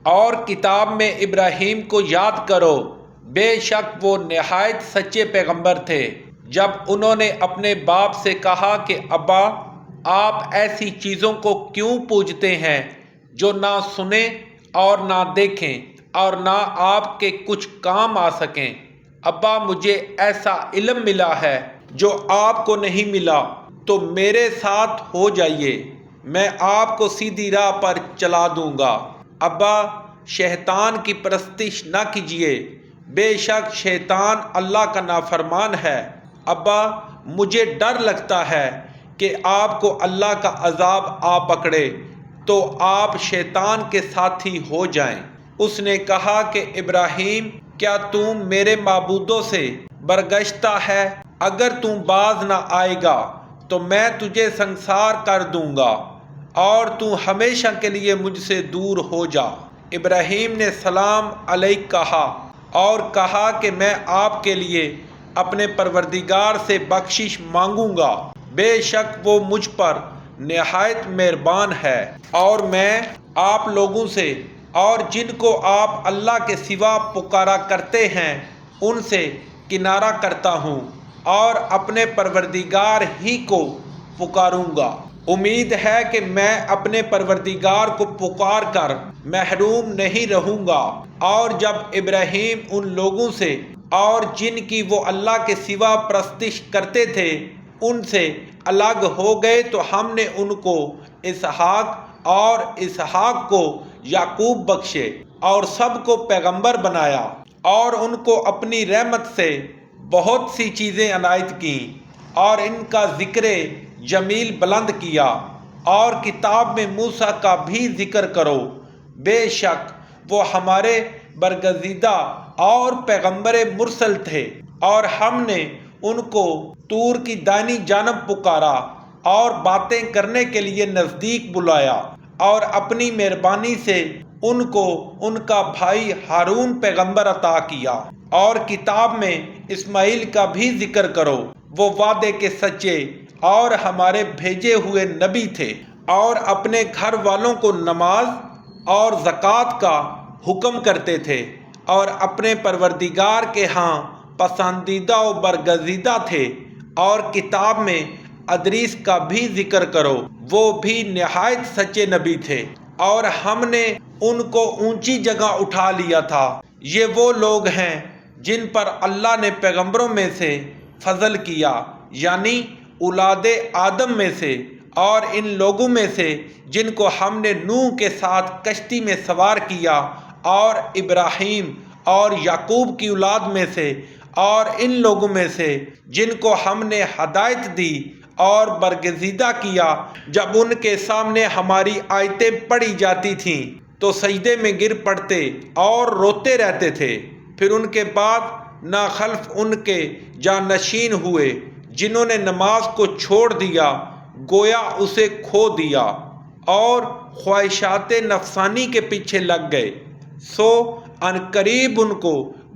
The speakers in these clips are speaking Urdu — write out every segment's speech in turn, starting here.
اور کتاب میں ابراہیم کو یاد کرو، بے شک وہ نہایت سچے پیغمبر تھے۔ جب انہوں نے اپنے باپ سے کہا کہ ابا، آپ ایسی چیزوں کو کیوں پوجتے ہیں جو نہ سنیں اور نہ دیکھیں اور نہ آپ کے کچھ کام آ سکیں؟ ابا، مجھے ایسا علم ملا ہے جو آپ کو نہیں ملا، تو میرے ساتھ ہو جائیے، میں آپ کو سیدھی راہ پر چلا دوں گا۔ ابا، شیطان کی پرستش نہ کیجیے، بے شک شیطان اللہ کا نافرمان ہے۔ ابا، مجھے ڈر لگتا ہے کہ آپ کو اللہ کا عذاب آ پکڑے تو آپ شیطان کے ساتھی ہو جائیں۔ اس نے کہا کہ ابراہیم، کیا تم میرے معبودوں سے برگشتہ ہے؟ اگر تم باز نہ آئے گا تو میں تجھے سنسار کر دوں گا اور تو ہمیشہ کے لیے مجھ سے دور ہو جا۔ ابراہیم نے سلام علیک کہا اور کہا کہ میں آپ کے لیے اپنے پروردگار سے بخشش مانگوں گا، بے شک وہ مجھ پر نہایت مہربان ہے، اور میں آپ لوگوں سے اور جن کو آپ اللہ کے سوا پکارا کرتے ہیں ان سے کنارہ کرتا ہوں اور اپنے پروردگار ہی کو پکاروں گا۔ امید ہے کہ میں اپنے پروردگار کو پکار کر محروم نہیں رہوں گا۔ اور جب ابراہیم ان لوگوں سے اور جن کی وہ اللہ کے سوا پرستش کرتے تھے ان سے الگ ہو گئے تو ہم نے ان کو اسحاق اور اسحاق کو یعقوب بخشے اور سب کو پیغمبر بنایا، اور ان کو اپنی رحمت سے بہت سی چیزیں عنایت کیں اور ان کا ذکر جمیل بلند کیا۔ اور کتاب میں موسیٰ کا بھی ذکر کرو، بے شک وہ ہمارے برگزیدہ اور پیغمبر مرسل تھے، اور ہم نے ان کو طور کی دائنی جانب پکارا اور باتیں کرنے کے لیے نزدیک بلایا، اور اپنی مہربانی سے ان کو ان کا بھائی ہارون پیغمبر عطا کیا۔ اور کتاب میں اسماعیل کا بھی ذکر کرو، وہ وعدے کے سچے اور ہمارے بھیجے ہوئے نبی تھے، اور اپنے گھر والوں کو نماز اور زکوٰۃ کا حکم کرتے تھے، اور اپنے پروردگار کے ہاں پسندیدہ و برگزیدہ تھے۔ اور کتاب میں ادریس کا بھی ذکر کرو، وہ بھی نہایت سچے نبی تھے، اور ہم نے ان کو اونچی جگہ اٹھا لیا تھا۔ یہ وہ لوگ ہیں جن پر اللہ نے پیغمبروں میں سے فضل کیا، یعنی اولاد آدم میں سے، اور ان لوگوں میں سے جن کو ہم نے نوح کے ساتھ کشتی میں سوار کیا، اور ابراہیم اور یعقوب کی اولاد میں سے، اور ان لوگوں میں سے جن کو ہم نے ہدایت دی اور برگزیدہ کیا۔ جب ان کے سامنے ہماری آیتیں پڑھی جاتی تھیں تو سجدے میں گر پڑتے اور روتے رہتے تھے۔ پھر ان کے بعد نہ خلف ان کے جانشین ہوئے جنہوں نے نماز کو چھوڑ دیا، گویا اسے کھو دیا، اور خواہشات نفسانی کے پیچھے لگ گئے، سو عنقریب ان کو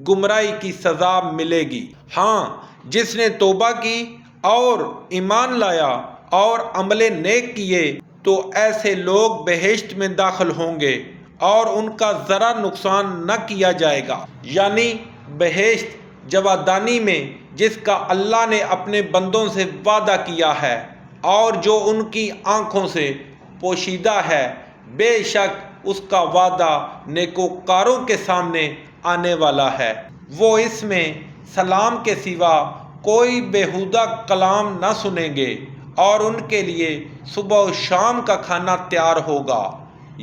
گمراہی کی سزا ملے گی۔ ہاں، جس نے توبہ کی اور ایمان لایا اور عمل نیک کیے تو ایسے لوگ بہشت میں داخل ہوں گے اور ان کا ذرا نقصان نہ کیا جائے گا، یعنی بہشت جاودانی میں جس کا اللہ نے اپنے بندوں سے وعدہ کیا ہے اور جو ان کی آنکھوں سے پوشیدہ ہے، بے شک اس کا وعدہ نیکوکاروں کے سامنے آنے والا ہے۔ وہ اس میں سلام کے سوا کوئی بیہودہ کلام نہ سنیں گے، اور ان کے لیے صبح و شام کا کھانا تیار ہوگا۔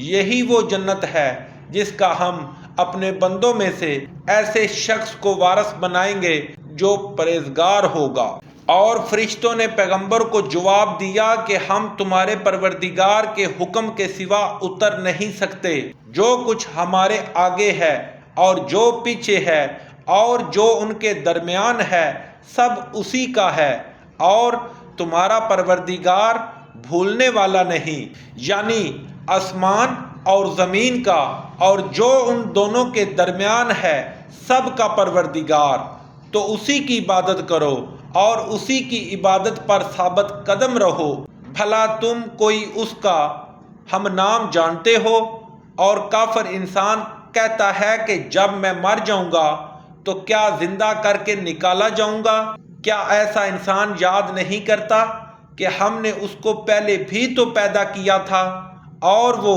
یہی وہ جنت ہے جس کا ہم اپنے بندوں میں سے ایسے شخص کو وارث بنائیں گے جو پرہیزگار ہوگا۔ اور فرشتوں نے پیغمبر کو جواب دیا کہ ہم تمہارے پروردگار کے حکم کے سوا اتر نہیں سکتے۔ جو کچھ ہمارے آگے ہے اور جو پیچھے ہے اور جو ان کے درمیان ہے سب اسی کا ہے، اور تمہارا پروردگار بھولنے والا نہیں، یعنی آسمان اور زمین کا اور جو ان دونوں کے درمیان ہے سب کا پروردگار۔ تو اسی کی عبادت کرو اور اسی کی عبادت پر ثابت قدم رہو۔ بھلا تم کوئی اس کا ہم نام جانتے ہو؟ اور کافر انسان کہتا ہے کہ جب میں مر جاؤں گا تو کیا زندہ کر کے نکالا جاؤں گا؟ کیا ایسا انسان یاد نہیں کرتا کہ ہم نے اس کو پہلے بھی تو پیدا کیا تھا اور وہ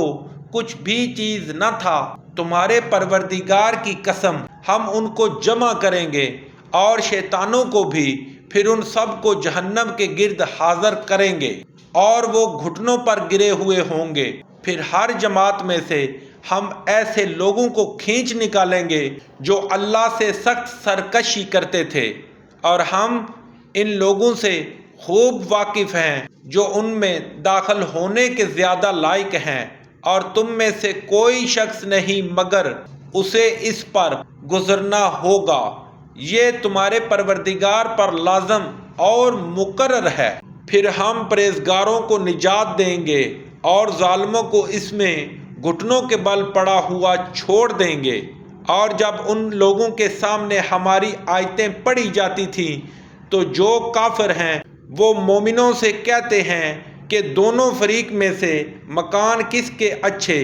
کچھ بھی چیز نہ تھا؟ تمہارے پروردگار کی قسم ہم ان کو جمع کریں گے اور شیطانوں کو بھی، پھر ان سب کو جہنم کے گرد حاضر کریں گے اور وہ گھٹنوں پر گرے ہوئے ہوں گے۔ پھر ہر جماعت میں سے ہم ایسے لوگوں کو کھینچ نکالیں گے جو اللہ سے سخت سرکشی کرتے تھے، اور ہم ان لوگوں سے خوب واقف ہیں جو ان میں داخل ہونے کے زیادہ لائق ہیں، اور تم میں سے کوئی شخص نہیں مگر اسے اس پر گزرنا ہوگا۔ یہ تمہارے پروردگار پر لازم اور مقرر ہے۔ پھر ہم پرہیزگاروں کو نجات دیں گے اور ظالموں کو اس میں گھٹنوں کے بل پڑا ہوا چھوڑ دیں گے۔ اور جب ان لوگوں کے سامنے ہماری آیتیں پڑھی جاتی تھیں تو جو کافر ہیں وہ مومنوں سے کہتے ہیں کہ دونوں فریق میں سے مکان کس کے اچھے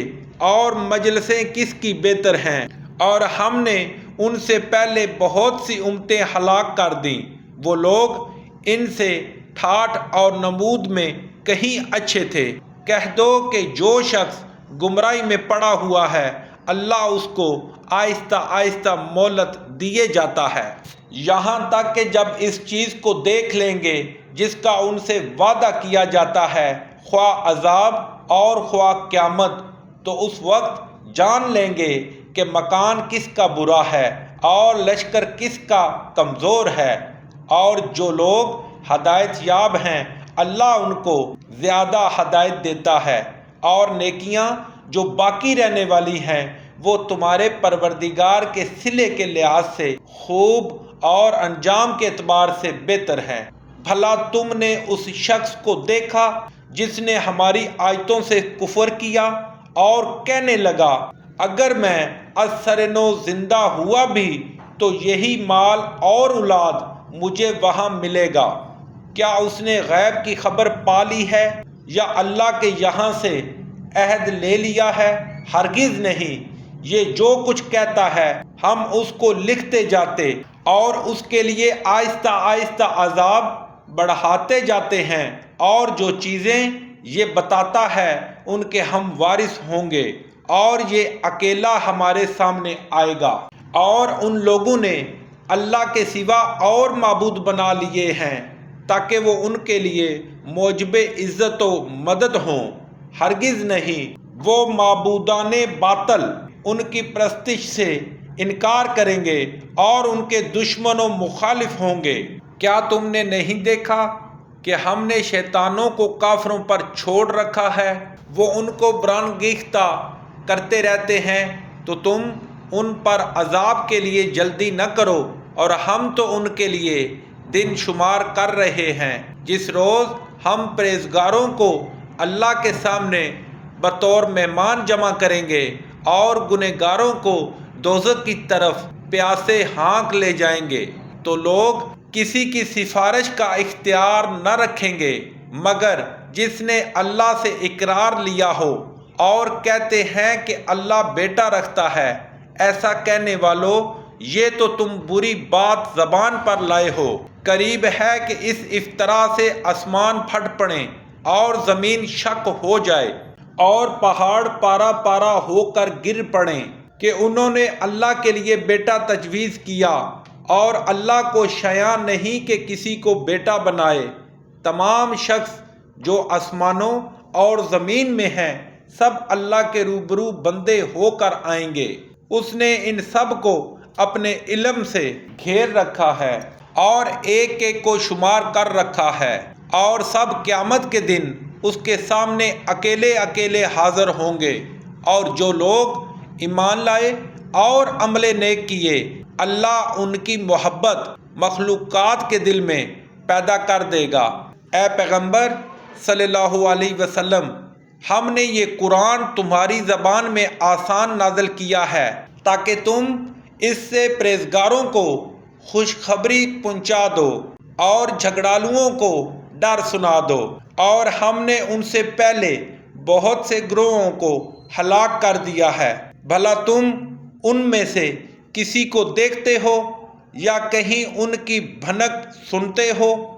اور مجلسیں کس کی بہتر ہیں، اور ہم نے ان سے پہلے بہت سی امتیں ہلاک کر دیں، وہ لوگ ان سے ٹھاٹھ اور نمود میں کہیں اچھے تھے۔ کہہ دو کہ جو شخص گمراہی میں پڑا ہوا ہے اللہ اس کو آہستہ آہستہ مہلت دیے جاتا ہے، یہاں تک کہ جب اس چیز کو دیکھ لیں گے جس کا ان سے وعدہ کیا جاتا ہے، خواہ عذاب اور خواہ قیامت، تو اس وقت جان لیں گے کہ مکان کس کا برا ہے اور لشکر کس کا کمزور ہے۔ اور جو لوگ ہدایت یاب ہیں اللہ ان کو زیادہ ہدایت دیتا ہے، اور نیکیاں جو باقی رہنے والی ہیں وہ تمہارے پروردگار کے صلے کے لحاظ سے خوب اور انجام کے اعتبار سے بہتر ہیں۔ بھلا تم نے اس شخص کو دیکھا جس نے ہماری آیتوں سے کفر کیا اور کہنے لگا اگر میں از سر نو زندہ ہوا بھی تو یہی مال اور اولاد مجھے وہاں ملے گا؟ کیا اس نے غیب کی خبر پا لی ہے یا اللہ کے یہاں سے عہد لے لیا ہے؟ ہرگز نہیں، یہ جو کچھ کہتا ہے ہم اس کو لکھتے جاتے اور اس کے لیے آہستہ آہستہ عذاب بڑھاتے جاتے ہیں، اور جو چیزیں یہ بتاتا ہے ان کے ہم وارث ہوں گے، اور یہ اکیلا ہمارے سامنے آئے گا۔ اور ان لوگوں نے اللہ کے سوا اور معبود بنا لیے ہیں تاکہ وہ ان کے لیے موجب عزت و مدد ہوں۔ ہرگز نہیں، وہ معبودان باطل ان کی پرستش سے انکار کریں گے اور ان کے دشمن و مخالف ہوں گے۔ کیا تم نے نہیں دیکھا کہ ہم نے شیطانوں کو کافروں پر چھوڑ رکھا ہے، وہ ان کو برانگیختہ کرتے رہتے ہیں، تو تم ان پر عذاب کے لیے جلدی نہ کرو، اور ہم تو ان کے لیے دن شمار کر رہے ہیں جس روز ہم پرہیزگاروں کو اللہ کے سامنے بطور مہمان جمع کریں گے اور گنہگاروں کو دوزخ کی طرف پیاسے ہانک لے جائیں گے۔ تو لوگ کسی کی سفارش کا اختیار نہ رکھیں گے مگر جس نے اللہ سے اقرار لیا ہو، اور کہتے ہیں کہ اللہ بیٹا رکھتا ہے۔ ایسا کہنے والوں، یہ تو تم بری بات زبان پر لائے ہو۔ قریب ہے کہ اس افطرا سے آسمان پھٹ پڑیں اور زمین شق ہو جائے اور پہاڑ پارا پارا ہو کر گر پڑیں کہ انہوں نے اللہ کے لیے بیٹا تجویز کیا، اور اللہ کو شیاں نہیں کہ کسی کو بیٹا بنائے۔ تمام شخص جو آسمانوں اور زمین میں ہیں سب اللہ کے روبرو بندے ہو کر آئیں گے۔ اس نے ان سب کو اپنے علم سے گھیر رکھا ہے اور ایک ایک کو شمار کر رکھا ہے، اور سب قیامت کے دن اس کے سامنے اکیلے اکیلے حاضر ہوں گے۔ اور جو لوگ ایمان لائے اور عمل نیک کیے اللہ ان کی محبت مخلوقات کے دل میں پیدا کر دے گا۔ اے پیغمبر صلی اللہ علیہ وسلم، ہم نے یہ قرآن تمہاری زبان میں آسان نازل کیا ہے تاکہ تم اس سے پرہیزگاروں کو خوشخبری پہنچا دو اور جھگڑالوؤں کو ڈر سنا دو۔ اور ہم نے ان سے پہلے بہت سے گروہوں کو ہلاک کر دیا ہے۔ بھلا تم ان میں سے کسی کو دیکھتے ہو یا کہیں ان کی بھنک سنتے ہو؟